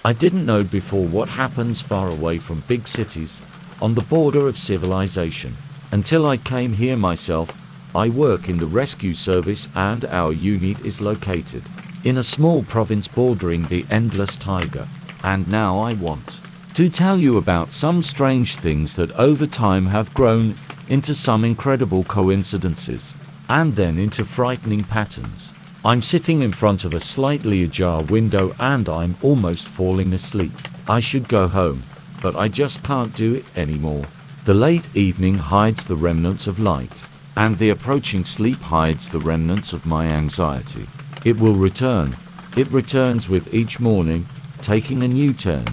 I didn't know before what happens far away from big cities, on the border of civilization. Until I came here myself. I work in the rescue service and our unit is located in a small province bordering the endless taiga. And now I want to tell you about some strange things that over time have grown into some incredible coincidences, and then into frightening patterns. I'm sitting in front of a slightly ajar window and I'm almost falling asleep. I should go home, but I just can't do it anymore. The late evening hides the remnants of light, and the approaching sleep hides the remnants of my anxiety. It will return. It returns with each morning, taking a new turn.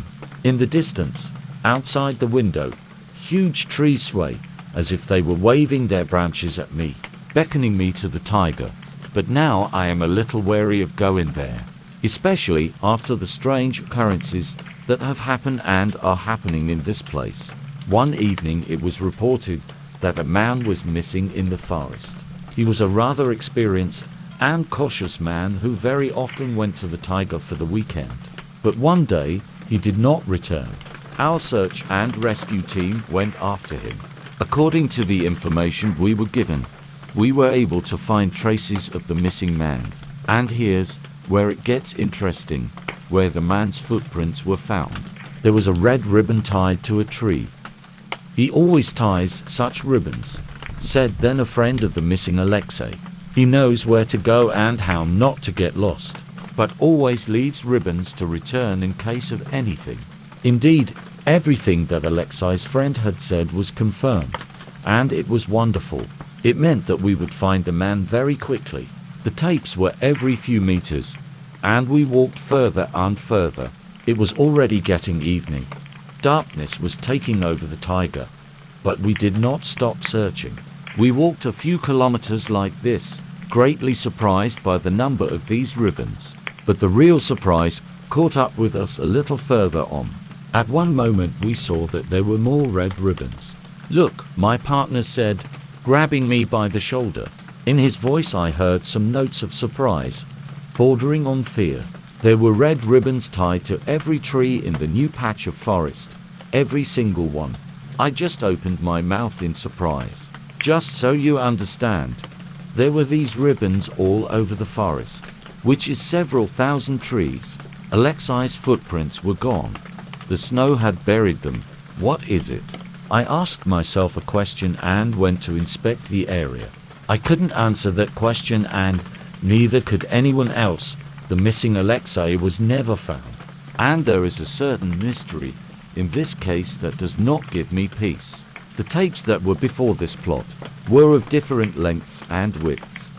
In the distance, outside the window, huge trees sway, as if they were waving their branches at me, beckoning me to the tiger. But now I am a little wary of going there, especially after the strange occurrences that have happened and are happening in this place. One evening it was reported that a man was missing in the forest. He was a rather experienced and cautious man who very often went to the tiger for the weekend. But one day, he did not return. Our search and rescue team went after him. According to the information we were given, we were able to find traces of the missing man. And here's where it gets interesting, where the man's footprints were found. There was a red ribbon tied to a tree. He always ties such ribbons, said then a friend of the missing Alexei. He knows where to go and how not to get lost, but always leaves ribbons to return in case of anything. Indeed, everything that Alexei's friend had said was confirmed, and it was wonderful. It meant that we would find the man very quickly. The tapes were every few meters, and we walked further and further. It was already getting evening. Darkness was taking over the taiga, but we did not stop searching. We walked a few kilometers like this, greatly surprised by the number of these ribbons. But the real surprise caught up with us a little further on. At one moment we saw that there were more red ribbons. "Look," my partner said, grabbing me by the shoulder. In his voice I heard some notes of surprise, bordering on fear. There were red ribbons tied to every tree in the new patch of forest, every single one. I just opened my mouth in surprise. Just so you understand, there were these ribbons all over the forest, which is several thousand trees. Alexei's footprints were gone. The snow had buried them. What is it? I asked myself a question and went to inspect the area. I couldn't answer that question and neither could anyone else. The missing Alexei was never found. And there is a certain mystery in this case that does not give me peace. The tapes that were before this plot were of different lengths and widths.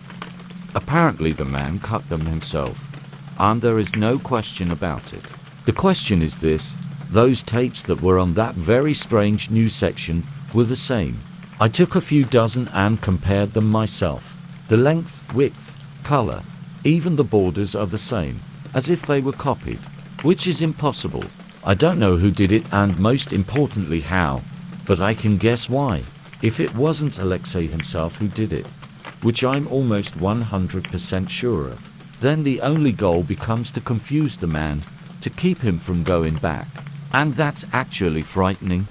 Apparently the man cut them himself, and there is no question about it. The question is this: those tapes that were on that very strange news section were the same. I took a few dozen and compared them myself. The length, width, color, even the borders are the same, as if they were copied, which is impossible. I don't know who did it and most importantly how, but I can guess why. If it wasn't Alexei himself who did it, which I'm almost 100% sure of, then the only goal becomes to confuse the man, to keep him from going back. And that's actually frightening.